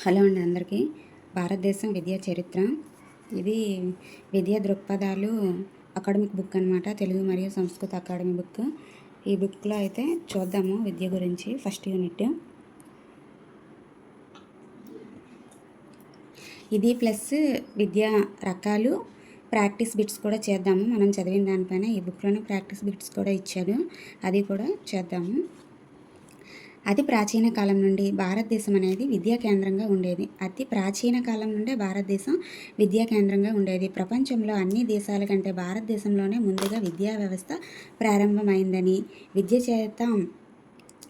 Hello అండి అందరికీ. భారతదేశం విద్యా చరిత్ర ఇది విద్యా దృక్పథాలు అకాడమిక్ బుక్ అనమాట. తెలుగు మరియు సంస్కృత అకాడమీ బుక్. ఈ బుక్లో అయితే చూద్దాము విద్య గురించి. ఫస్ట్ యూనిట్ ఇది ప్లస్ విద్యా రకాలు ప్రాక్టీస్ బిట్స్ కూడా చేద్దాము. మనం చదివిన దానిపైన ఈ బుక్లోనే ప్రాక్టీస్ బిట్స్ కూడా ఇచ్చారు, అది కూడా చేద్దాము. అతి ప్రాచీన కాలం నుండి భారతదేశం అనేది విద్యా కేంద్రంగా ఉండేది. అతి ప్రాచీన కాలం నుండే భారతదేశం విద్యా కేంద్రంగా ఉండేది. ప్రపంచంలో అన్ని దేశాల కంటే భారతదేశంలోనే ముందుగా విద్యా వ్యవస్థ ప్రారంభమైందని, విద్య చేత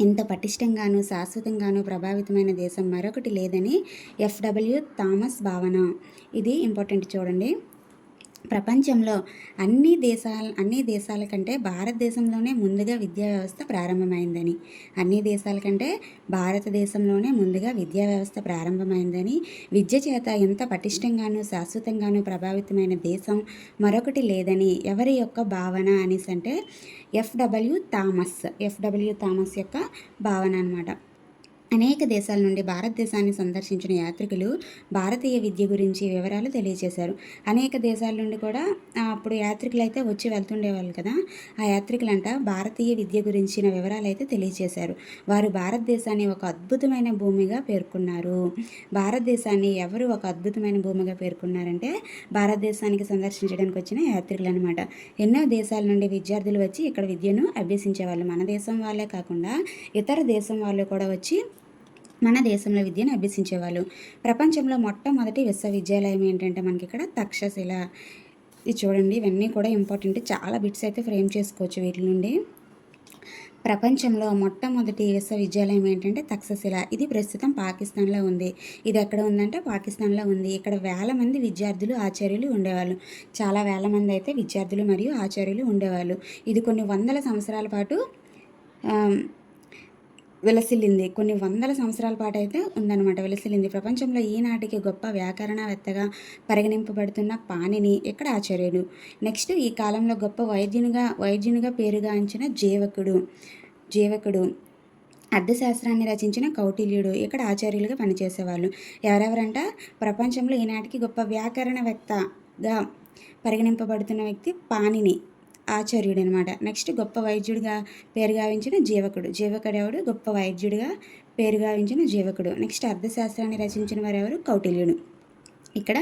ఇంత పటిష్టంగాను శాశ్వతంగాను ప్రభావితమైన దేశం మరొకటి లేదని ఎఫ్డబ్ల్యూ థామస్ భావన. ఇది ఇంపార్టెంట్ చూడండి. ప్రపంచంలో అన్ని దేశాల కంటే భారతదేశంలోనే ముందుగా విద్యా వ్యవస్థ ప్రారంభమైందని, అన్ని దేశాల కంటే భారతదేశంలోనే ముందుగా విద్యా వ్యవస్థ ప్రారంభమైందని, విద్య చేత ఎంత పటిష్టంగాను శాశ్వతంగాను ప్రభావితమైన దేశం మరొకటి లేదని ఎవరి యొక్క భావన అనేసి అంటే ఎఫ్డబ్ల్యూ థామస్ యొక్క భావన అన్నమాట. అనేక దేశాల నుండి భారతదేశాన్ని సందర్శించిన యాత్రికులు భారతీయ విద్య గురించి వివరాలు తెలియజేశారు. అనేక దేశాల నుండి కూడా అప్పుడు యాత్రికులు అయితే వచ్చి వెళ్తుండేవాళ్ళు కదా, ఆ యాత్రికులంట భారతీయ విద్య గురించిన వివరాలు అయితే తెలియజేశారు. వారు భారతదేశాన్ని ఒక అద్భుతమైన భూమిగా పేర్కొన్నారు. భారతదేశాన్ని ఎవరు ఒక అద్భుతమైన భూమిగా పేర్కొన్నారంటే భారతదేశానికి సందర్శించడానికి వచ్చిన యాత్రికులు అనమాట. ఎన్నో దేశాల నుండి విద్యార్థులు వచ్చి ఇక్కడ విద్యను అభ్యసించేవాళ్ళు. మన దేశం వాళ్ళే కాకుండా ఇతర దేశం వాళ్ళు కూడా వచ్చి మన దేశంలో విద్యను అభ్యసించేవాళ్ళు. ప్రపంచంలో మొట్టమొదటి విశ్వవిద్యాలయం ఏంటంటే మనకి ఇక్కడ తక్షశిల. ఇది చూడండి, ఇవన్నీ కూడా ఇంపార్టెంట్. చాలా బిట్స్ అయితే ఫ్రేమ్ చేసుకోవచ్చు వీటి నుండి. ప్రపంచంలో మొట్టమొదటి విశ్వవిద్యాలయం ఏంటంటే తక్షశిల. ఇది ప్రస్తుతం పాకిస్తాన్లో ఉంది. ఇది ఎక్కడ ఉందంటే పాకిస్తాన్లో ఉంది. ఇక్కడ వేల మంది విద్యార్థులు ఆచార్యులు ఉండేవాళ్ళు. చాలా వేల మంది అయితే విద్యార్థులు మరియు ఆచార్యులు ఉండేవాళ్ళు. ఇది కొన్ని వందల సంవత్సరాల పాటు విలసిల్లింది. కొన్ని వందల సంవత్సరాల పాటు అయితే ఉందన్నమాట, విలసిల్లింది. ప్రపంచంలో ఈనాటికి గొప్ప వ్యాకరణవేత్తగా పరిగణింపబడుతున్న పాణిని ఇక్కడ ఆచార్యుడు. నెక్స్ట్, ఈ కాలంలో గొప్ప వైద్యునిగా పేరుగాంచిన జీవకుడు అర్థశాస్త్రాన్ని రచించిన కౌటిల్యుడు ఇక్కడ ఆచార్యులుగా పనిచేసేవాళ్ళు. ఎవరెవరంట? ప్రపంచంలో ఈనాటికి గొప్ప వ్యాకరణవేత్తగా పరిగణింపబడుతున్న వ్యక్తి పాణిని, ఆచార్యుడు అనమాట. నెక్స్ట్, గొప్ప వైద్యుడిగా పేరుగావించిన జీవకుడు ఎవడు? గొప్ప వైద్యుడిగా పేరుగావించిన జీవకుడు. నెక్స్ట్, అర్థశాస్త్రాన్ని రచించిన వారు ఎవరు? కౌటిల్యుడు. ఇక్కడ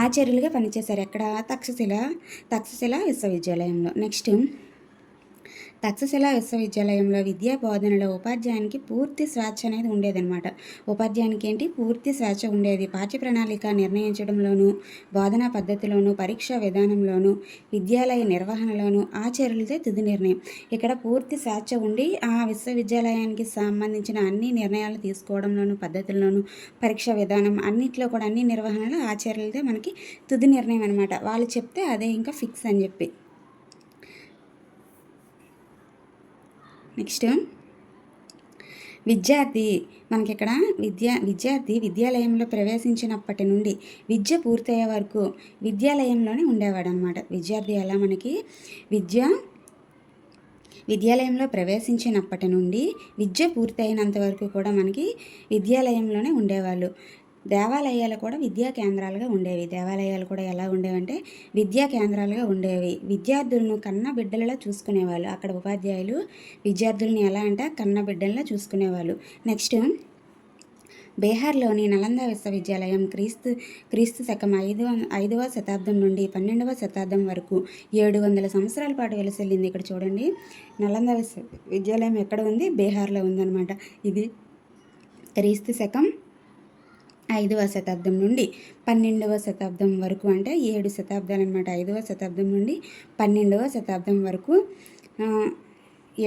ఆచార్యులుగా పనిచేశారు. ఎక్కడ? తక్షశిల విశ్వవిద్యాలయంలో. నెక్స్ట్, తక్షశిల విశ్వవిద్యాలయంలో విద్యా బోధనలో ఉపాధ్యాయునికి పూర్తి స్వేచ్ఛ అనేది ఉండేదన్నమాట. ఉపాధ్యాయునికి ఏంటి? పూర్తి స్వేచ్ఛ ఉండేది. పాఠ్య ప్రణాళిక నిర్ణయించడంలోనూ, బోధనా పద్ధతిలోనూ, పరీక్షా విధానంలోనూ, విద్యాలయ నిర్వహణలోనూ ఆచార్యులదే తుది నిర్ణయం. ఇక్కడ పూర్తి స్వేచ్ఛ ఉండి ఆ విశ్వవిద్యాలయానికి సంబంధించిన అన్ని నిర్ణయాలు తీసుకోవడంలోనూ, పద్ధతుల్లోనూ, పరీక్షా విధానం అన్నింటిలో కూడా అన్ని నిర్వహణలో ఆచార్యులదే మనకి తుది నిర్ణయం అనమాట. వాళ్ళు చెప్తే అదే ఇంకా ఫిక్స్ అని చెప్పి. నెక్స్ట్, విద్యార్థి మనకి ఇక్కడ విద్యార్థి విద్యాలయంలో ప్రవేశించినప్పటి నుండి విద్య పూర్తయ్యే వరకు విద్యాలయంలోనే ఉండేవాడు అనమాట. విద్యార్థి ఎలా మనకి విద్యాలయంలో ప్రవేశించినప్పటి నుండి విద్య పూర్తయినంత వరకు కూడా మనకి విద్యాలయంలోనే ఉండేవాళ్ళు. దేవాలయాలు కూడా విద్యా కేంద్రాలుగా ఉండేవి. దేవాలయాలు కూడా ఎలా ఉండేవంటే విద్యా కేంద్రాలుగా ఉండేవి. విద్యార్థులను కన్న బిడ్డలలా చూసుకునేవాళ్ళు. అక్కడ ఉపాధ్యాయులు విద్యార్థులను ఎలా అంటే కన్న బిడ్డలలా చూసుకునేవాళ్ళు. నెక్స్ట్, బీహార్లోని నలంద విశ్వవిద్యాలయం క్రీస్తు శకం 5వ శతాబ్దం నుండి 12వ శతాబ్దం వరకు 700 సంవత్సరాల పాటు వెలసిల్లింది. ఇక్కడ చూడండి, నలంద విశ్వవిద్యాలయం ఎక్కడ ఉంది? బీహార్లో ఉందన్నమాట. ఇది క్రీస్తు శకం 5వ శతాబ్దం నుండి 12వ శతాబ్దం వరకు, అంటే 7 శతాబ్దాలు అనమాట. 5వ శతాబ్దం నుండి 12వ శతాబ్దం వరకు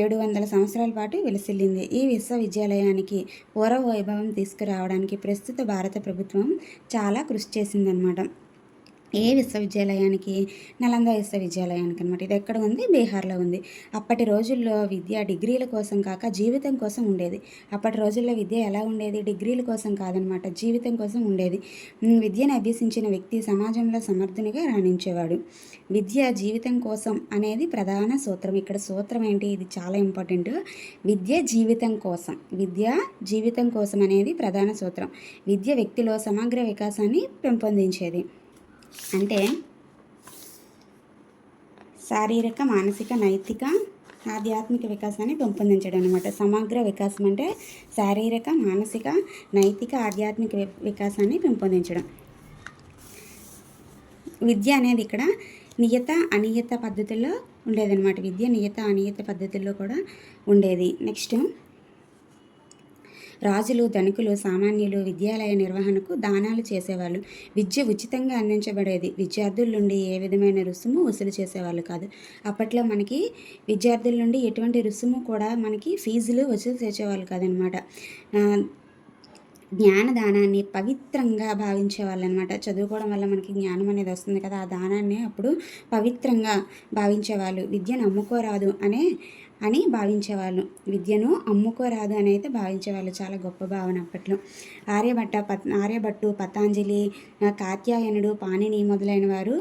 700 సంవత్సరాల పాటు విలసిల్లింది. ఈ విశ్వవిద్యాలయానికి పూర్వ వైభవం తీసుకురావడానికి ప్రస్తుత భారత ప్రభుత్వం చాలా కృషి చేసిందనమాట. ఏ విశ్వవిద్యాలయానికి? నలంద విశ్వవిద్యాలయానికి అనమాట. ఇది ఎక్కడ ఉంది? బీహార్లో ఉంది. అప్పటి రోజుల్లో విద్య డిగ్రీల కోసం కాక జీవితం కోసం ఉండేది. అప్పటి రోజుల్లో విద్య ఎలా ఉండేది? డిగ్రీల కోసం కాదనమాట, జీవితం కోసం ఉండేది. విద్యను అభ్యసించిన వ్యక్తి సమాజంలో సమర్థునిగా రాణించేవాడు. విద్య జీవితం కోసం అనేది ప్రధాన సూత్రం. ఇక్కడ సూత్రం ఏంటి? ఇది చాలా ఇంపార్టెంట్. విద్య జీవితం కోసం, విద్య జీవితం కోసం అనేది ప్రధాన సూత్రం. విద్య వ్యక్తిలో సమగ్ర వికాసాన్ని పెంపొందించేది. అంటే శారీరక, మానసిక, నైతిక, ఆధ్యాత్మిక వికాసాన్ని పెంపొందించడం అనమాట. సమగ్ర వికాసం అంటే శారీరక, మానసిక, నైతిక, ఆధ్యాత్మిక వికాసాన్ని పెంపొందించడం. విద్య అనేది ఇక్కడ నియత అనియత పద్ధతుల్లో ఉండేదన్నమాట. విద్య నియత అనియత పద్ధతుల్లో కూడా ఉండేది. నెక్స్ట్, రాజులు, ధనికులు, సామాన్యులు విద్యాలయ నిర్వహణకు దానాలు చేసేవాళ్ళు. విద్య ఉచితంగా అందించబడేది. విద్యార్థుల నుండి ఏ విధమైన రుసుము వసూలు చేసేవాళ్ళు కాదు. అప్పట్లో మనకి విద్యార్థుల నుండి ఎటువంటి రుసుము కూడా మనకి ఫీజులు వసూలు చేసేవాళ్ళు కాదనమాట. జ్ఞానదానాన్ని పవిత్రంగా భావించేవాళ్ళు అనమాట. చదువుకోవడం వల్ల మనకి జ్ఞానం అనేది వస్తుంది కదా, ఆ దానాన్ని అప్పుడు పవిత్రంగా భావించేవాళ్ళు. విద్యను అమ్ముకోరాదు అని భావించేవాళ్ళు. విద్యను అమ్ముకోరాదు అని అయితే భావించేవాళ్ళు. చాలా గొప్ప భావన అప్పట్లో. ఆర్యభట్టు, పతాంజలి, కాత్యాయనుడు, పాణిని మొదలైన వారు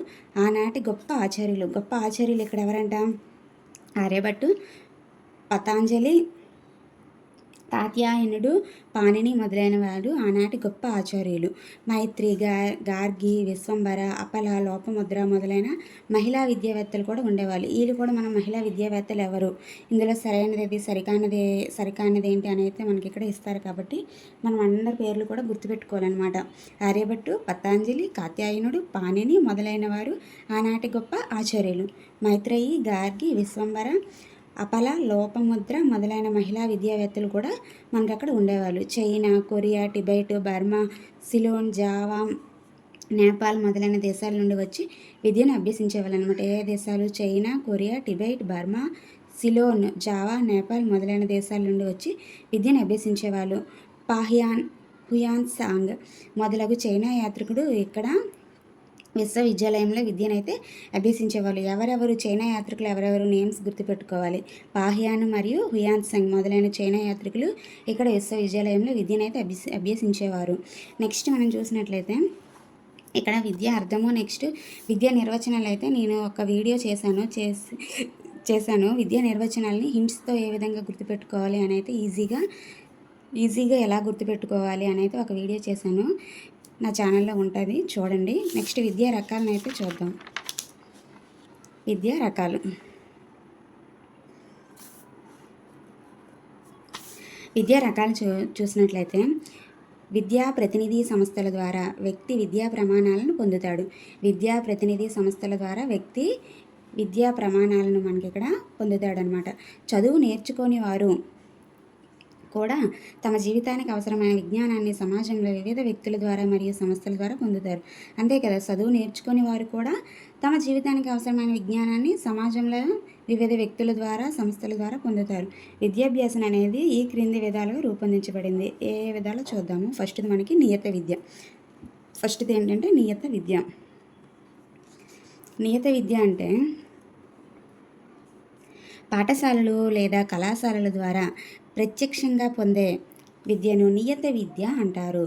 ఆనాటి గొప్ప ఆచార్యులు. గొప్ప ఆచార్యులు ఇక్కడ ఎవరంట? ఆర్యభట్టు, పతాంజలి, కాత్యాయనుడు, పాణిని మొదలైన వారు ఆనాటి గొప్ప ఆచార్యులు. మైత్రి, గార్గి, విశ్వంబర, అపల, లోపముద్ర మొదలైన మహిళా విద్యావేత్తలు కూడా ఉండేవాళ్ళు. వీళ్ళు కూడా మనం మహిళా విద్యావేత్తలు ఎవరు, ఇందులో సరైనది సరికానిది ఏంటి అని అయితే మనకి ఇక్కడ ఇస్తారు. కాబట్టి మనం అందరి పేర్లు కూడా గుర్తుపెట్టుకోవాలన్నమాట. ఆర్యభట్టు, పతాంజలి, కాత్యాయనుడు, పాణిని మొదలైన వారు ఆనాటి గొప్ప ఆచార్యులు. మైత్రేయి, గార్గి, విశ్వంబర, అపల, లోపముద్ర మొదలైన మహిళా విద్యావేత్తలు కూడా మనకు అక్కడ ఉండేవాళ్ళు. China, Korea, Tibet, Burma, Ceylon, Java, Nepal మొదలైన దేశాల నుండి వచ్చి విద్యను అభ్యసించేవాళ్ళు అనమాట. ఏ దేశాలు? China, Korea, Tibet, Burma, Ceylon, Java, Nepal మొదలైన దేశాల నుండి వచ్చి విద్యను అభ్యసించేవాళ్ళు. హుయాన్ సాంగ్ మొదలగు చైనా యాత్రికుడు ఇక్కడ విశ్వవిద్యాలయంలో విద్యనైతే అభ్యసించేవాళ్ళు. ఎవరెవరు చైనా యాత్రికులు? ఎవరెవరు నేమ్స్ గుర్తుపెట్టుకోవాలి. పాహియాన్ మరియు హుయాన్ సంగ్ మొదలైన చైనా యాత్రికులు ఇక్కడ విశ్వవిద్యాలయంలో విద్యనైతే అభ్యసించేవారు. నెక్స్ట్ మనం చూసినట్లయితే ఇక్కడ విద్య అర్థము, నెక్స్ట్ విద్యా నిర్వచనాలు అయితే నేను ఒక వీడియో చేశాను. విద్యా నిర్వచనాలని హింట్స్తో ఏ విధంగా గుర్తుపెట్టుకోవాలి అని అయితే ఈజీగా ఎలా గుర్తుపెట్టుకోవాలి అని అయితే ఒక వీడియో చేశాను. నా ఛానల్లో ఉంటుంది, చూడండి. నెక్స్ట్ విద్యా రకాలను అయితే చూద్దాం. విద్యా రకాలు. విద్యా రకాలు చూసినట్లయితే విద్యా ప్రతినిధి సంస్థల ద్వారా వ్యక్తి విద్యా ప్రమాణాలను పొందుతాడు. విద్యా ప్రతినిధి సంస్థల ద్వారా వ్యక్తి విద్యా ప్రమాణాలను మనకి ఇక్కడ పొందుతాడనమాట. చదువు నేర్చుకోని వారు కూడా తమ జీవితానికి అవసరమైన విజ్ఞానాన్ని సమాజంలో వివిధ వ్యక్తుల ద్వారా మరియు సంస్థల ద్వారా పొందుతారు. అంతే కదా, చదువు నేర్చుకుని వారు కూడా తమ జీవితానికి అవసరమైన విజ్ఞానాన్ని సమాజంలో వివిధ వ్యక్తుల ద్వారా, సంస్థల ద్వారా పొందుతారు. విద్యాభ్యాసం అనేది ఈ క్రింది విధాలుగా రూపొందించబడింది. ఏ విధాలు చూద్దాము. ఫస్ట్ది మనకి నియత విద్య. ఫస్ట్ది ఏంటంటే నియత విద్య. నియత విద్య అంటే పాఠశాలలు లేదా కళాశాలల ద్వారా ప్రత్యక్షంగా పొందే విద్యను నియత విద్య అంటారు.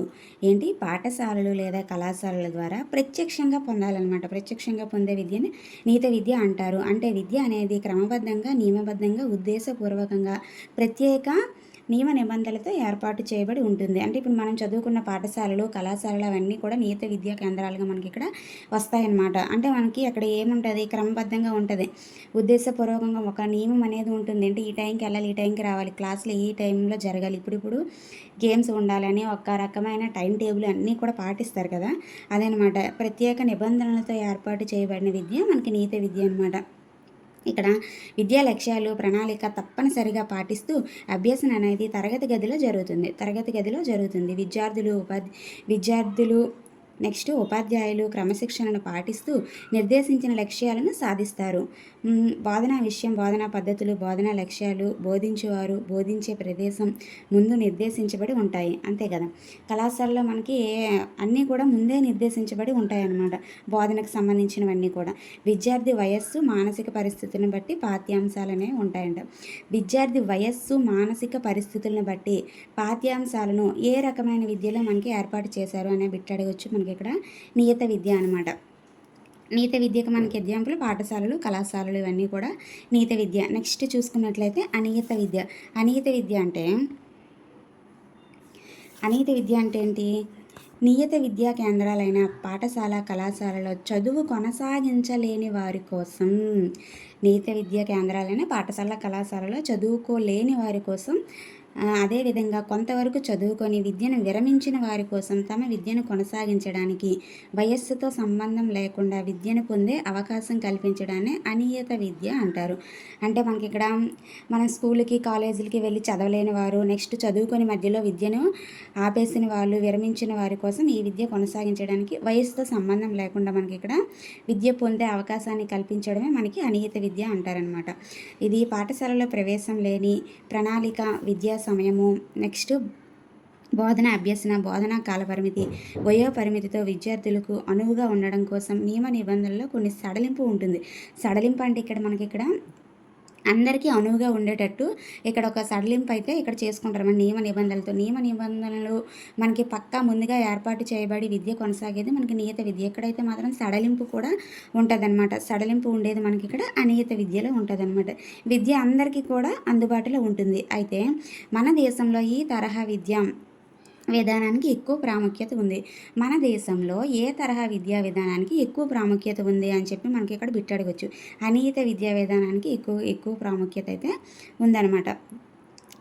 ఏంటి? పాఠశాలలు లేదా కళాశాలల ద్వారా ప్రత్యక్షంగా పొందాలన్నమాట. ప్రత్యక్షంగా పొందే విద్యను నియత విద్య అంటారు. అంటే విద్య అనేది క్రమబద్ధంగా, నియమబద్ధంగా, ఉద్దేశపూర్వకంగా, ప్రత్యేక నియమ నిబంధనలతో ఏర్పాటు చేయబడి ఉంటుంది. అంటే ఇప్పుడు మనం చదువుకున్న పాఠశాలలు, కళాశాలలు అవన్నీ కూడా నియత విద్యా కేంద్రాలుగా మనకి ఇక్కడ వస్తాయన్నమాట. అంటే మనకి అక్కడ ఏముంటుంది? క్రమబద్ధంగా ఉంటుంది, ఉద్దేశపూర్వకంగా ఒక నియమం అనేది ఉంటుంది. అంటే ఈ టైంకి వెళ్ళాలి, ఈ టైంకి రావాలి, క్లాసులు ఈ టైంలో జరగాలి, ఇప్పుడు గేమ్స్ ఉండాలని ఒక రకమైన టైం టేబుల్ అన్నీ కూడా పాటిస్తారు కదా, అదనమాట. ప్రత్యేక నిబంధనలతో ఏర్పాటు చేయబడిన విద్య మనకి నియత విద్య అనమాట. ఇక్కడ విద్యా లక్ష్యాలు, ప్రణాళిక తప్పనిసరిగా పాటిస్తూ అభ్యసన అనేది తరగతి గదిలో జరుగుతుంది. విద్యార్థులు నెక్స్ట్ ఉపాధ్యాయులు క్రమశిక్షణను పాటిస్తూ నిర్దేశించిన లక్ష్యాలను సాధిస్తారు. బోధనా విషయం, బోధనా పద్ధతులు, బోధనా లక్ష్యాలు, బోధించేవారు, బోధించే ప్రదేశం ముందు నిర్దేశించబడి ఉంటాయి. అంతే కదా, కళాశాలలో మనకి అన్నీ కూడా ముందే నిర్దేశించబడి ఉంటాయి అన్నమాట. బోధనకు సంబంధించినవన్నీ కూడా. విద్యార్థి వయస్సు, మానసిక పరిస్థితులను బట్టి పాఠ్యాంశాలు అనేవి ఉంటాయంట. విద్యార్థి వయస్సు, మానసిక పరిస్థితులను బట్టి పాఠ్యాంశాలను ఏ రకమైన విద్యలో మనకి ఏర్పాటు చేశారు అనే బిట్ అడగవచ్చు. మనకి ఇక్కడ నియత విద్య అనమాట. నీత విద్యకు మనకి ఎగ్జాంపుల్ పాఠశాలలు, కళాశాలలు ఇవన్నీ కూడా నీత విద్య. నెక్స్ట్ చూసుకున్నట్లయితే అనియత విద్య. అనియత విద్య అంటే ఏంటి? నియత విద్యా కేంద్రాలైన పాఠశాల, కళాశాలలో చదువు కొనసాగించలేని వారి కోసం, నియత విద్యా కేంద్రాలైన పాఠశాల, కళాశాలలో చదువుకోలేని వారి కోసం, అదేవిధంగా కొంతవరకు చదువుకొని విద్యను విరమించిన వారి కోసం తమ విద్యను కొనసాగించడానికి వయస్సుతో సంబంధం లేకుండా విద్యను పొందే అవకాశం కల్పించడాన్ని అనియత విద్య అంటారు. అంటే మనకి ఇక్కడ మన స్కూల్కి, కాలేజీలకి వెళ్ళి చదవలేని వారు, నెక్స్ట్ చదువుకొని మధ్యలో విద్యను ఆపేసిన వాళ్ళు, విరమించిన వారి కోసం ఈ విద్య కొనసాగించడానికి వయస్సుతో సంబంధం లేకుండా మనకి ఇక్కడ విద్య పొందే అవకాశాన్ని కల్పించడమే మనకి అనియత విద్య అంటారనమాట. ఇది పాఠశాలలో ప్రవేశం లేని ప్రణాళిక, విద్యా సమయము, నెక్స్ట్ బోధన అభ్యసన, బోధనా కాలపరిమితి, వయోపరిమితితో విద్యార్థులకు అనువుగా ఉండడం కోసం నియమ నిబంధనల్లో కొన్ని సడలింపు ఉంటుంది. సడలింపు అంటే ఇక్కడ అందరికీ అనువుగా ఉండేటట్టు ఇక్కడ ఒక సడలింపు అయితే ఇక్కడ చేసుకుంటారు మన నియమ నిబంధనలు మనకి పక్కా ముందుగా ఏర్పాటు చేయబడి విద్య కొనసాగేది మనకి నియత విద్య. ఎక్కడైతే మాత్రం సడలింపు కూడా ఉంటుందన్నమాట. సడలింపు ఉండేది మనకి ఇక్కడ అనియత విద్యలో ఉంటుందన్నమాట. విద్య అందరికీ కూడా అందుబాటులో ఉంటుంది. అయితే మన దేశంలో ఈ తరహా విద్య విధానానికి ఎక్కువ ప్రాముఖ్యత ఉంది. మన దేశంలో ఏ తరహా విద్యా విధానానికి ఎక్కువ ప్రాముఖ్యత ఉంది అని చెప్పి మనకి ఇక్కడ బిట్ అడగవచ్చు. అనియత విద్యా విధానానికి ఎక్కువ ప్రాముఖ్యత అయితే ఉందన్నమాట.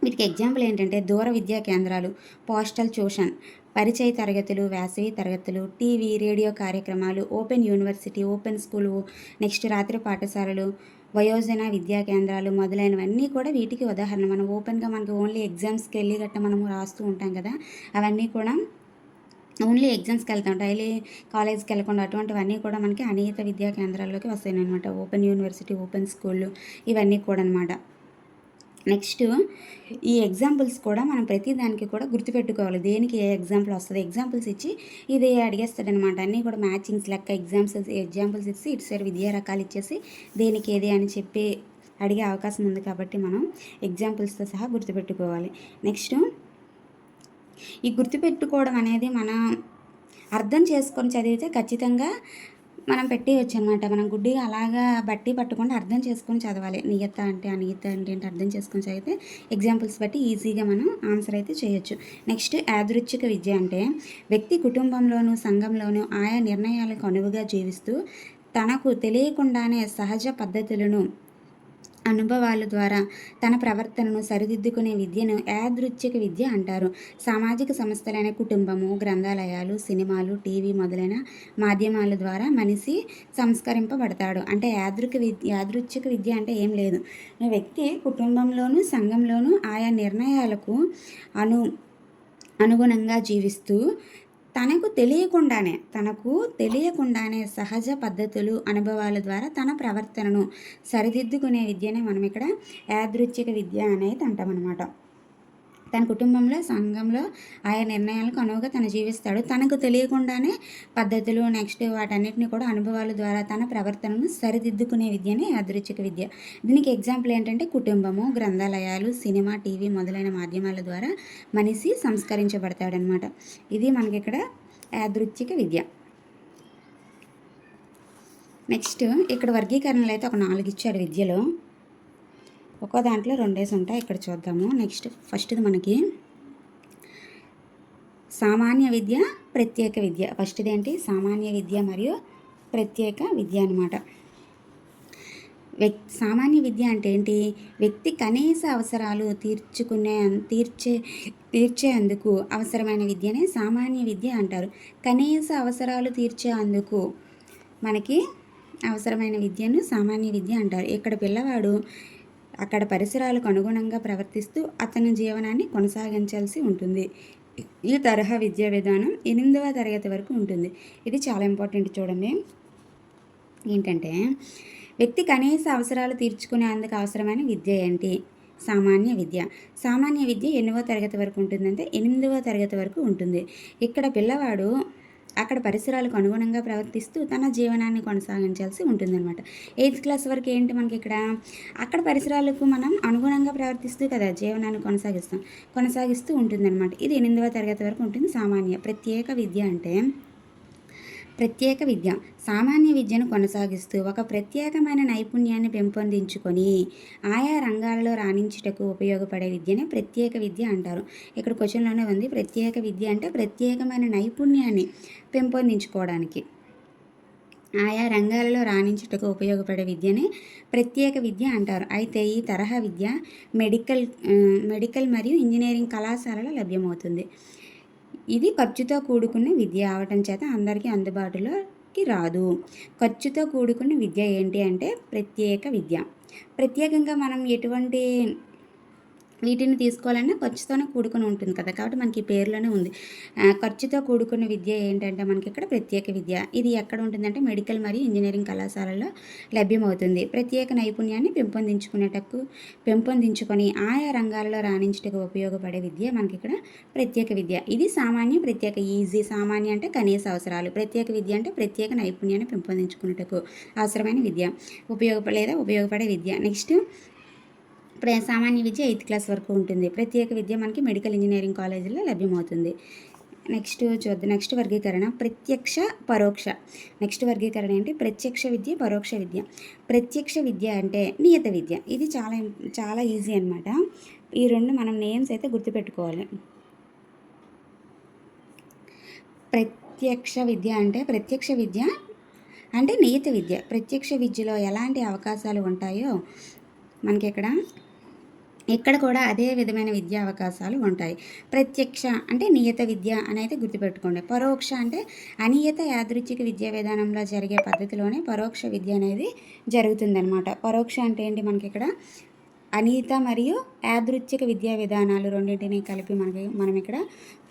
వీటికి ఎగ్జాంపుల్ ఏంటంటే దూర విద్యా కేంద్రాలు, పోస్టల్ ట్యూషన్, పరిచయ తరగతులు, వేసవి తరగతులు, టీవీ, రేడియో కార్యక్రమాలు, open university, open school, next రాత్రి పాఠశాలలు, వయోజన విద్యా కేంద్రాలు మొదలైనవన్నీ కూడా వీటికి ఉదాహరణ. మనం ఓపెన్గా మనకి ఓన్లీ ఎగ్జామ్స్కి వెళ్ళి మనము రాస్తూ ఉంటాం కదా, అవన్నీ కూడా ఓన్లీ ఎగ్జామ్స్కి వెళ్తాం, డైలీ కాలేజ్కి వెళ్ళకుండా అటువంటివన్నీ కూడా మనకి అనియత విద్యా కేంద్రాల్లోకి వస్తాయి అనమాట. ఓపెన్ యూనివర్సిటీ, ఓపెన్ స్కూళ్ళు ఇవన్నీ కూడా అనమాట. నెక్స్ట్ ఈ ఎగ్జాంపుల్స్ కూడా మనం ప్రతి దానికి కూడా గుర్తుపెట్టుకోవాలి, దేనికి ఏ ఎగ్జాంపుల్ వస్తుంది. ఎగ్జాంపుల్స్ ఇచ్చి ఇది అడిగేస్తాడనమాట. అన్నీ కూడా మ్యాచింగ్స్ లెక్క ఎగ్జాంపుల్స్ ఇచ్చి ఇటు సైడ్ విద్యా రకాలు ఇచ్చేసి దేనికి ఏది అని చెప్పి అడిగే అవకాశం ఉంది. కాబట్టి మనం ఎగ్జాంపుల్స్తో సహా గుర్తుపెట్టుకోవాలి. నెక్స్ట్ ఈ గుర్తుపెట్టుకోవడం అనేది మనం అర్థం చేసుకొని చదివితే ఖచ్చితంగా మనం పెట్టేయచ్చు అనమాట. మనం గుడ్డిగా అలాగా బట్టి పట్టకుండా అర్థం చేసుకొని చదవాలి. నియత అంటే అనియత అంటే అర్థం చేసుకొని చదివితే ఎగ్జాంపుల్స్ బట్టి ఈజీగా మనం ఆన్సర్ అయితే చేయొచ్చు. నెక్స్ట్ యాదృచ్ఛిక విద్య అంటే వ్యక్తి కుటుంబంలోనూ సంఘంలోనూ ఆయా నిర్ణయాలకు అనువుగా జీవిస్తూ తనకు తెలియకుండానే సహజ పద్ధతులను, అనుభవాల ద్వారా తన ప్రవర్తనను సరిదిద్దుకునే విద్యను యాదృచ్ఛిక విద్య అంటారు. సామాజిక సంస్థలైన కుటుంబము, గ్రంథాలయాలు, సినిమాలు, టీవీ మొదలైన మాధ్యమాల ద్వారా మనిషి సంస్కరింపబడతాడు. అంటే యాదృచ్ఛిక విద్య అంటే ఏం లేదు, వ్యక్తి కుటుంబంలోనూ సంఘంలోనూ ఆయా నిర్ణయాలకు అనుగుణంగా జీవిస్తూ తనకు తెలియకుండానే సహజ పద్ధతులు, అనుభవాల ద్వారా తన ప్రవర్తనను సరిదిద్దుకునే విద్యనే మనం ఇక్కడ యాదృచ్ఛిక విద్య అనేది అంటామన్నమాట. తన కుటుంబంలో, సంఘంలో ఆయా నిర్ణయాలకు అనువుగా తను జీవిస్తాడు. తనకు తెలియకుండానే పద్ధతులు, నెక్స్ట్ వాటన్నిటిని కూడా అనుభవాల ద్వారా తన ప్రవర్తనను సరిదిద్దుకునే విద్యనే యాదృచ్ఛిక విద్య. దీనికి ఎగ్జాంపుల్ ఏంటంటే కుటుంబము, గ్రంథాలయాలు, సినిమా, టీవీ మొదలైన మాధ్యమాల ద్వారా మనిషి సంస్కరించబడతాడనమాట. ఇది మనకి ఇక్కడ యాదృచ్ఛిక విద్య. నెక్స్ట్ ఇక్కడ వర్గీకరణలు అయితే ఒక 4 ఇచ్చాడు విద్యలో. ఒక్కో దాంట్లో 2 ఉంటాయి. ఇక్కడ చూద్దాము. నెక్స్ట్ ఫస్ట్ది మనకి సామాన్య విద్య, ప్రత్యేక విద్య. ఫస్ట్ది ఏంటి? సామాన్య విద్య మరియు ప్రత్యేక విద్య అనమాట. సామాన్య విద్య అంటే ఏంటి? వ్యక్తి కనీస అవసరాలు తీర్చేందుకు అవసరమైన విద్యనే సామాన్య విద్య అంటారు. కనీస అవసరాలు తీర్చేందుకు మనకి అవసరమైన విద్యను సామాన్య విద్య అంటారు. ఇక్కడ పిల్లవాడు అక్కడ పరిసరాలకు అనుగుణంగా ప్రవర్తిస్తూ అతని జీవనాన్ని కొనసాగించాల్సి ఉంటుంది. ఈ తరహా విద్యా విధానం 8వ తరగతి వరకు ఉంటుంది. ఇది చాలా ఇంపార్టెంట్ చూడండి. ఏంటంటే వ్యక్తి కనీస అవసరాలు తీర్చుకునేందుకు అవసరమైన విద్య ఏంటి? సామాన్య విద్య. సామాన్య విద్య ఎన్నవ తరగతి వరకు ఉంటుందంటే 8వ తరగతి వరకు ఉంటుంది. ఇక్కడ పిల్లవాడు అక్కడ పరిసరాలకు అనుగుణంగా ప్రవర్తిస్తూ తన జీవనాన్ని కొనసాగించాల్సి ఉంటుందన్నమాట. 8th క్లాస్ వరకు ఏంటి మనకి ఇక్కడ అక్కడ పరిసరాలకు మనం అనుగుణంగా ప్రవర్తిస్తూ కదా జీవనాన్ని కొనసాగిస్తూ ఉంటుందన్నమాట. ఇది 8వ తరగతి వరకు ఉంటుంది సామాన్య. ప్రత్యేక విద్య అంటే ప్రత్యేక విద్య సామాన్య విద్యను కొనసాగిస్తూ ఒక ప్రత్యేకమైన నైపుణ్యాన్ని పెంపొందించుకొని ఆయా రంగాలలో రాణించుటకు ఉపయోగపడే విద్యనే ప్రత్యేక విద్య అంటారు. ఇక్కడ క్వశ్చన్లోనే ఉంది ప్రత్యేక విద్య అంటే ప్రత్యేకమైన నైపుణ్యాన్ని పెంపొందించుకోవడానికి ఆయా రంగాలలో రాణించుటకు ఉపయోగపడే విద్యనే ప్రత్యేక విద్య అంటారు. అయితే ఈ తరహా విద్య మెడికల్ మరియు ఇంజనీరింగ్ కళాశాలలో లభ్యమవుతుంది. ఇది ఖర్చుతో కూడుకున్న విద్య అవటం చేత అందరికీ అందుబాటులోకి రాదు. ఖర్చుతో కూడుకున్న విద్య ఏంటి అంటే ప్రత్యేక విద్య. ప్రత్యేకంగా మనం ఎటువంటి వీటిని తీసుకోవాలన్నా ఖర్చుతోనే కూడుకుని ఉంటుంది కదా, కాబట్టి మనకి పేరులోనే ఉంది. ఖర్చుతో కూడుకున్న విద్య ఏంటంటే మనకి ఇక్కడ ప్రత్యేక విద్య. ఇది ఎక్కడ ఉంటుందంటే మెడికల్ మరియు ఇంజనీరింగ్ కళాశాలలో లభ్యమవుతుంది. ప్రత్యేక నైపుణ్యాన్ని పెంపొందించుకొని ఆయా రంగాలలో రాణించుటకు ఉపయోగపడే విద్య మనకి ఇక్కడ ప్రత్యేక విద్య. ఇది సామాన్య, ప్రత్యేక. ఈజీ. సామాన్య అంటే కనీస అవసరాలు, ప్రత్యేక విద్య అంటే ప్రత్యేక నైపుణ్యాన్ని పెంపొందించుకున్నటకు అవసరమైన విద్య, ఉపయోగపడే విద్య. నెక్స్ట్ సామాన్య విద్య 8th క్లాస్ వరకు ఉంటుంది. ప్రత్యేక విద్య మనకి మెడికల్ ఇంజనీరింగ్ కాలేజీలో లభ్యమవుతుంది. నెక్స్ట్ చూద్దాం. నెక్స్ట్ వర్గీకరణ ప్రత్యక్ష, పరోక్ష. నెక్స్ట్ వర్గీకరణ ఏంటి? ప్రత్యక్ష విద్య, పరోక్ష విద్య. ప్రత్యక్ష విద్య అంటే నియత విద్య. ఇది చాలా చాలా ఈజీ అనమాట. ఈ రెండు మనం నేమ్స్ అయితే గుర్తుపెట్టుకోవాలి. ప్రత్యక్ష విద్య అంటే నియత విద్య. ప్రత్యక్ష విద్యలో ఎలాంటి అవకాశాలు ఉంటాయో మనకి ఇక్కడ కూడా అదే విధమైన విద్యా అవకాశాలు ఉంటాయి. ప్రత్యక్ష అంటే నియత విద్య అనేది గుర్తుపెట్టుకోండి. పరోక్ష అంటే అనియత యాదృచ్ఛిక విద్యా విధానంలో జరిగే పద్ధతిలోనే పరోక్ష విద్య అనేది జరుగుతుందన్నమాట. పరోక్ష అంటే ఏంటి మనకి ఇక్కడ అనియత మరియు యాదృచ్ఛిక విద్యా విధానాలు రెండింటినీ కలిపి మనం ఇక్కడ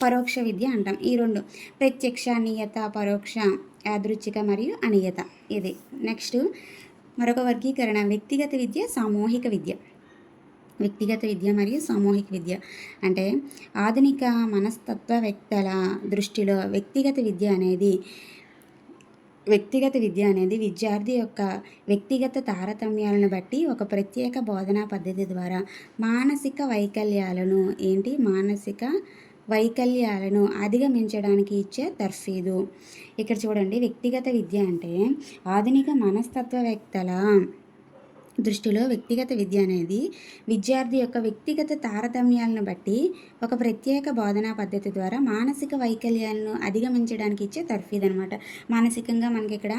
పరోక్ష విద్య అంటాం. ఈ రెండు ప్రత్యక్ష, నియత, పరోక్ష, యాదృచ్ఛిక మరియు అనియత. ఇది. నెక్స్ట్ మరొక వర్గీకరణ వ్యక్తిగత విద్య, సామూహిక విద్య. వ్యక్తిగత విద్య మరియు సామూహిక విద్య అంటే ఆధునిక మనస్తత్వవేత్తల దృష్టిలో వ్యక్తిగత విద్య అనేది విద్యార్థి యొక్క వ్యక్తిగత తారతమ్యాలను బట్టి ఒక ప్రత్యేక బోధనా పద్ధతి ద్వారా మానసిక వైకల్యాలను అధిగమించడానికి ఇచ్చే తర్ఫీదు. ఇక్కడ చూడండి, వ్యక్తిగత విద్య అంటే ఆధునిక మనస్తత్వవేత్తల దృష్టిలో వ్యక్తిగత విద్య అనేది విద్యార్థి యొక్క వ్యక్తిగత తారతమ్యాలను బట్టి ఒక ప్రత్యేక బోధనా పద్ధతి ద్వారా మానసిక వైకల్యాలను అధిగమించడానికి ఇచ్చే తర్ఫీదు అనమాట. మానసికంగా మనకి ఇక్కడ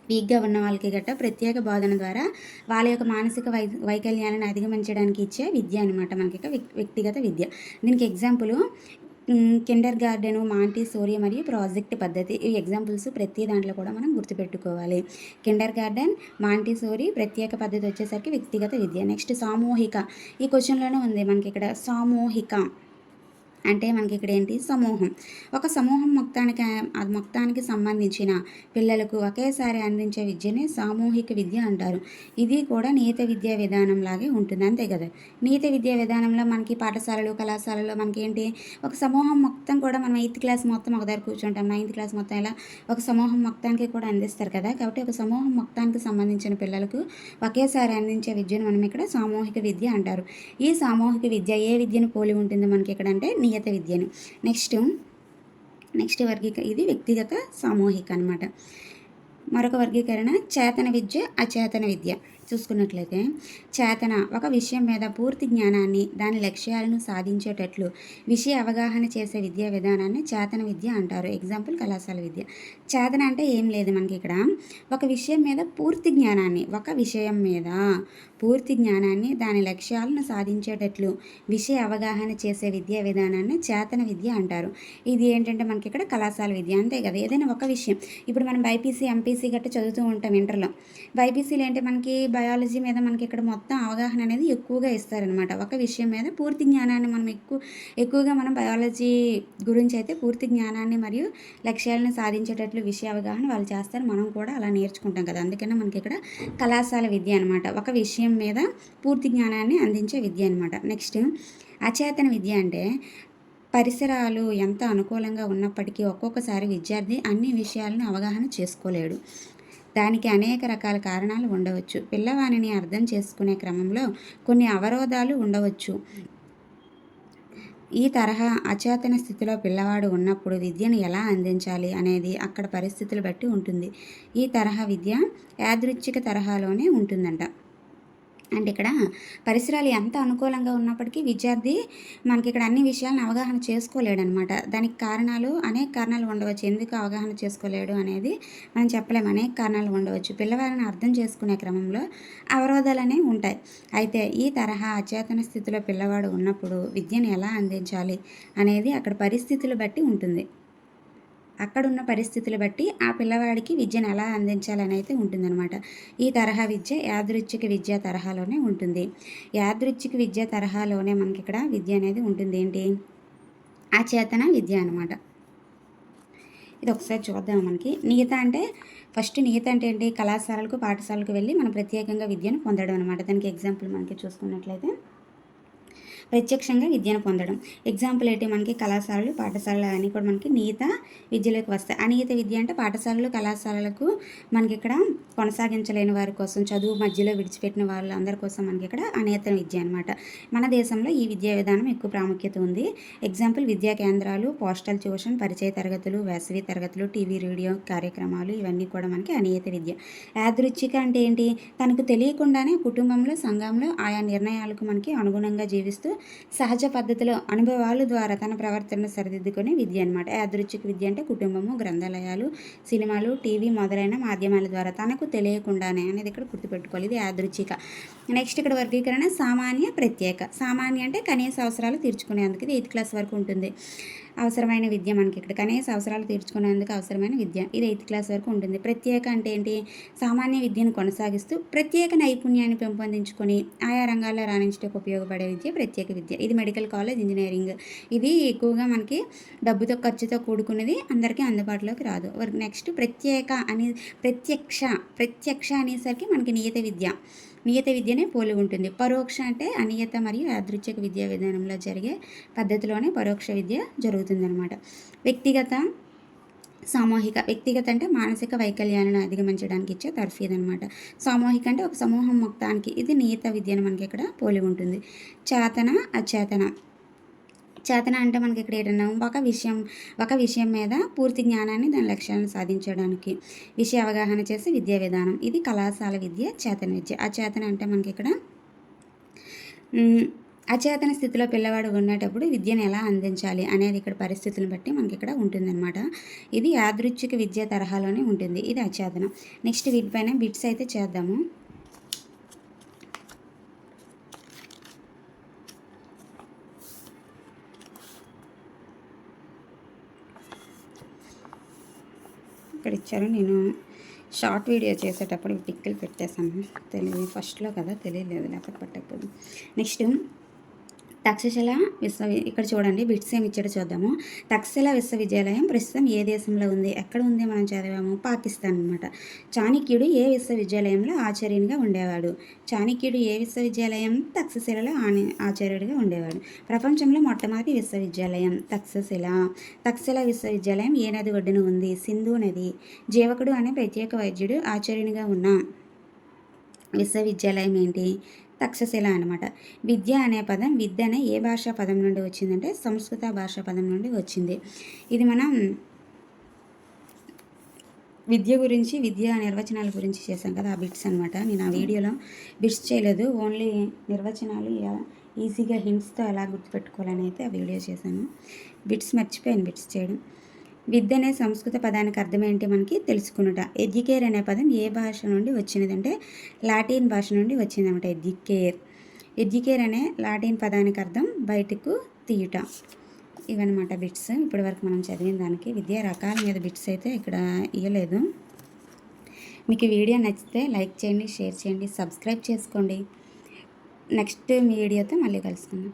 వీక్గా ఉన్న వాళ్ళకి ప్రత్యేక బోధన ద్వారా వాళ్ళ యొక్క మానసిక వైకల్యాలను అధిగమించడానికి ఇచ్చే విద్య అనమాట మనకి వ్యక్తిగత విద్య. దీనికి ఎగ్జాంపుల్ కిండర్ గార్డెను, మాంటిసోరీ మరియు ప్రాజెక్ట్ పద్ధతి. ఈ ఎగ్జాంపుల్స్ ప్రతి దాంట్లో కూడా మనం గుర్తుపెట్టుకోవాలి. కిండర్ గార్డెన్, మాంటిసోరీ ప్రత్యేక పద్ధతి వచ్చేసరికి వ్యక్తిగత విద్య. నెక్స్ట్ సామూహిక. ఈ క్వశ్చన్లోనే ఉంది మనకి ఇక్కడ సామూహిక అంటే మనకి ఇక్కడ ఏంటి? సమూహం. ఒక సమూహం మొత్తానికి సంబంధించిన పిల్లలకు ఒకేసారి అందించే విద్యనే సామూహిక విద్య అంటారు. ఇది కూడా నియత విద్యా విధానం లాగే ఉంటుంది, అంతే కదా. నియత విద్యా విధానంలో మనకి పాఠశాలలు, కళాశాలలో మనకి ఏంటి ఒక సమూహం మొత్తం కూడా మనం 8th క్లాస్ మొత్తం ఒక దగ్గర కూర్చుంటాం, 9th క్లాస్ మొత్తం ఇలా ఒక సమూహం మొత్తానికి కూడా అందిస్తారు కదా. కాబట్టి ఒక సమూహం మొత్తానికి సంబంధించిన పిల్లలకు ఒకేసారి అందించే విద్యను మనం ఇక్కడ సామూహిక విద్య అంటారు. ఈ సామూహిక విద్య ఏ విద్యను పోలి ఉంటుంది మనకి ఇక్కడ అంటే నియత విద్యను. నెక్స్ట్ వర్గీకరణ ఇది వ్యక్తిగత, సామూహిక అనమాట. మరొక వర్గీకరణ చేతన విద్య, అచేతన విద్య. చూసుకున్నట్లయితే చేతన ఒక విషయం మీద పూర్తి జ్ఞానాన్ని, దాని లక్ష్యాలను సాధించేటట్లు విషయ అవగాహన చేసే విద్యా విధానాన్ని చేతన విద్య అంటారు. ఎగ్జాంపుల్ కళాశాల విద్య. చేతన అంటే ఏం లేదు మనకి ఇక్కడ ఒక విషయం మీద పూర్తి జ్ఞానాన్ని దాని లక్ష్యాలను సాధించేటట్లు విషయ అవగాహన చేసే విద్యా విధానాన్ని చేతన విద్య అంటారు. ఇది ఏంటంటే మనకి ఇక్కడ కళాశాల విద్య, అంతే కదా. ఏదైనా ఒక విషయం ఇప్పుడు మనం బైపీసీ, ఎంపీసీ గట్రా చదువుతూ ఉంటాం ఇంటర్లో. బైపీసీలో ఏంటి మనకి బయాలజీ మీద మనకి ఇక్కడ మొత్తం అవగాహన అనేది ఎక్కువగా ఇస్తారనమాట. ఒక విషయం మీద పూర్తి జ్ఞానాన్ని మనం ఎక్కువగా మనం బయాలజీ గురించి అయితే పూర్తి జ్ఞానాన్ని మరియు లక్ష్యాలను సాధించేటట్లు విషయ అవగాహన వాళ్ళు చేస్తారు. మనం కూడా అలా నేర్చుకుంటాం కదా, అందుకనే మనకి ఇక్కడ కళాశాల విద్య అనమాట. ఒక విషయం మీద పూర్తి జ్ఞానాన్ని అందించే విద్య అనమాట. నెక్స్ట్ అచేతన విద్య అంటే పరిసరాలు ఎంత అనుకూలంగా ఉన్నప్పటికీ ఒక్కొక్కసారి విద్యార్థి అన్ని విషయాలను అవగాహన చేసుకోలేడు. దానికి అనేక రకాల కారణాలు ఉండవచ్చు. పిల్లవానిని అర్థం చేసుకునే క్రమంలో కొన్ని అవరోధాలు ఉండవచ్చు. ఈ తరహా అచేతన స్థితిలో పిల్లవాడు ఉన్నప్పుడు విద్యను ఎలా అందించాలి అనేది అక్కడ పరిస్థితులు బట్టి ఉంటుంది. ఈ తరహా విద్య యాదృచ్ఛిక తరహాలోనే ఉంటుందంట. అంటే ఇక్కడ పరిసరాలు ఎంత అనుకూలంగా ఉన్నప్పటికీ విద్యార్థి మనకి ఇక్కడ అన్ని విషయాలను అవగాహన చేసుకోలేడనమాట. దానికి అనేక కారణాలు ఉండవచ్చు. ఎందుకు అవగాహన చేసుకోలేడు అనేది మనం చెప్పలేము. అనేక కారణాలు ఉండవచ్చు. పిల్లవారిని అర్థం చేసుకునే క్రమంలో అవరోధాలు అనేవి ఉంటాయి. అయితే ఈ తరహా అచేతన స్థితిలో పిల్లవాడు ఉన్నప్పుడు విద్యను ఎలా అందించాలి అనేది అక్కడ పరిస్థితులు బట్టి ఉంటుంది. అక్కడున్న పరిస్థితులు బట్టి ఆ పిల్లవాడికి విద్యను ఎలా అందించాలని అయితే ఉంటుందన్నమాట. ఈ తరహా విద్య యాదృచ్ఛిక విద్యా తరహాలోనే ఉంటుంది. యాదృచ్ఛిక విద్యా తరహాలోనే మనకి ఇక్కడ విద్య అనేది ఉంటుంది. ఏంటి? అచేతన విద్య అనమాట. ఇది ఒకసారి చూద్దాం. మనకి నియత అంటే ఏంటి? కళాశాలలకు పాఠశాలకు వెళ్ళి మనం ప్రత్యేకంగా విద్యను పొందడం అనమాట. దానికి ఎగ్జాంపుల్ మనకి చూసుకున్నట్లయితే ప్రత్యక్షంగా విద్యను పొందడం. ఎగ్జాంపుల్ ఏంటి? మనకి కళాశాలలు పాఠశాలలు అన్నీ కూడా మనకి నియత విద్యలోకి వస్తాయి. అనియత విద్య అంటే పాఠశాలలు కళాశాలలకు మనకి ఇక్కడ కొనసాగించలేని వారి కోసం, చదువు మధ్యలో విడిచిపెట్టిన వాళ్ళందరి కోసం మనకి ఇక్కడ అనియత విద్య అనమాట. మన దేశంలో ఈ విద్యా విధానం ఎక్కువ ప్రాముఖ్యత ఉంది. ఎగ్జాంపుల్ విద్యా కేంద్రాలు, పోస్టల్ ట్యూషన్, పరిచయ తరగతులు, వేసవి తరగతులు, టీవీ రేడియో కార్యక్రమాలు ఇవన్నీ కూడా మనకి అనియత విద్య. యాదృచ్ఛిక అంటే ఏంటి? తనకు తెలియకుండానే కుటుంబంలో, సంఘంలో ఆయా నిర్ణయాలకు మనకి అనుగుణంగా జీవిస్తూ సహజ పద్ధతిలో అనుభవాల ద్వారా తన ప్రవర్తనను సరిదిద్దుకునే విద్య అనమాట. యాదృచ్ఛిక విద్య అంటే కుటుంబము, గ్రంథాలయాలు, సినిమాలు, టీవీ మొదలైన మాధ్యమాల ద్వారా తనకు తెలియకుండానే అనేది ఇక్కడ గుర్తుపెట్టుకోవాలి. ఇది యాదృచ్ఛిక. నెక్స్ట్ ఇక్కడ వర్గీకరణ సామాన్య, ప్రత్యేక. సామాన్య అంటే కనీస అవసరాలు తీర్చుకునేందుకు ఇది 8th క్లాస్ వరకు ఉంటుంది. అవసరమైన విద్య మనకి ఇక్కడ కనీస అవసరాలు తీర్చుకునేందుకు అవసరమైన విద్య ఇది 8th క్లాస్ వరకు ఉంటుంది. ప్రత్యేక అంటే ఏంటి? సామాన్య విద్యను కొనసాగిస్తూ ప్రత్యేక నైపుణ్యాన్ని పెంపొందించుకొని ఆయా రంగాల్లో రాణించడానికి ఉపయోగపడే విద్య ప్రత్యేక విద్య. ఇది మెడికల్ కాలేజ్, ఇంజనీరింగ్. ఇది ఎక్కువగా మనకి డబ్బుతో ఖర్చుతో కూడుకున్నది, అందరికీ అందుబాటులోకి రాదు. నెక్స్ట్ ప్రత్యక్ష అనేసరికి మనకి నియత విద్యనే పోలి ఉంటుంది. పరోక్ష అంటే అనియత మరియు యాదృచ్ఛిక విద్యా విధానంలో జరిగే పద్ధతిలోనే పరోక్ష విద్య జరుగుతుందన్నమాట. వ్యక్తిగత అంటే మానసిక వైకల్యాలను అధిగమించడానికి ఇచ్చే తర్ఫీదు అనమాట. సామూహిక అంటే ఒక సమూహం మొత్తానికి. ఇది నియత విద్యను మనకి ఇక్కడ పోలి ఉంటుంది. చేతన, అచేతన. చేతన అంటే మనకి ఇక్కడ ఏంటన్నా ఒక విషయం మీద పూర్తి జ్ఞానాన్ని, దాని లక్ష్యాలను సాధించడానికి విషయ అవగాహన చేసే విద్యా విధానం. ఇది కళాశాల విద్య, చేతన విద్య. అచేతన అంటే మనకి ఇక్కడ అచేతన స్థితిలో పిల్లవాడు ఉండేటప్పుడు విద్యను ఎలా అందించాలి అనేది ఇక్కడ పరిస్థితులను బట్టి మనకి ఇక్కడ ఉంటుందన్నమాట. ఇది యాదృచ్ఛిక విద్య తరహాలోనే ఉంటుంది. ఇది అచేతనం. నెక్స్ట్ వీటిపైన బిట్స్ అయితే చేద్దాము. ఇక్కడ ఇచ్చారు. నేను షార్ట్ వీడియో చేసేటప్పుడు టిక్కులు పెట్టేశాను. ఫస్ట్లో కదా తెలియలేదు, లేకపోతే పట్టకపోదు. నెక్స్ట్ తక్షశిల ఇక్కడ చూడండి బిట్స్ ఏమి ఇచ్చాడో చూద్దాము. తక్షశిల విశ్వవిద్యాలయం ప్రస్తుతం ఏ దేశంలో ఉంది? ఎక్కడ ఉంది? మనం చదివాము పాకిస్తాన్ అనమాట. చాణక్యుడు ఏ విశ్వవిద్యాలయంలో ఆచార్యునిగా ఉండేవాడు? చాణక్యుడు ఏ విశ్వవిద్యాలయం? తక్షశిలలో ఆచార్యుడిగా ఉండేవాడు. ప్రపంచంలో మొట్టమొదటి విశ్వవిద్యాలయం తక్షశిల విశ్వవిద్యాలయం ఏ నది ఒడ్డున ఉంది? సింధు నది. జీవకుడు అనే ప్రత్యేక వైద్యుడు ఆచార్యునిగా ఉన్న విశ్వవిద్యాలయం ఏంటి? తక్షశిల అనమాట. విద్య అనే పదం విద్య అనే ఏ భాషా పదం నుండి వచ్చిందంటే సంస్కృత భాషా పదం నుండి వచ్చింది. ఇది మనం విద్యా నిర్వచనాల గురించి చేశాం కదా, ఆ బిట్స్ అనమాట. నేను ఆ వీడియోలో బిట్స్ చేయలేదు, ఓన్లీ నిర్వచనాలు ఈజీగా హింట్స్తో ఎలా గుర్తుపెట్టుకోవాలని అయితే ఆ వీడియో చేశాను. బిట్స్ మర్చిపోయాను బిట్స్ చేయడం. విద్య అనే సంస్కృత పదానికి అర్థం ఏంటి మనకి తెలుసుకున్నట. ఎడ్యుకేర్ అనే పదం ఏ భాష నుండి వచ్చినదంటే లాటిన్ భాష నుండి వచ్చిందన్నమాట. ఎడ్యుకేర్ అనే లాటిన్ పదానికి అర్థం బయటకు తీయుట. ఇవన్నమాట బిట్స్. ఇప్పటి వరకు మనం చదివిన దానికి విద్యా రకాల మీద బిట్స్ అయితే ఇక్కడ ఇవ్వలేదు. మీకు ఈ వీడియో నచ్చితే లైక్ చేయండి, షేర్ చేయండి, సబ్స్క్రైబ్ చేసుకోండి. నెక్స్ట్ వీడియోతో మళ్ళీ కలుసుకుందాం.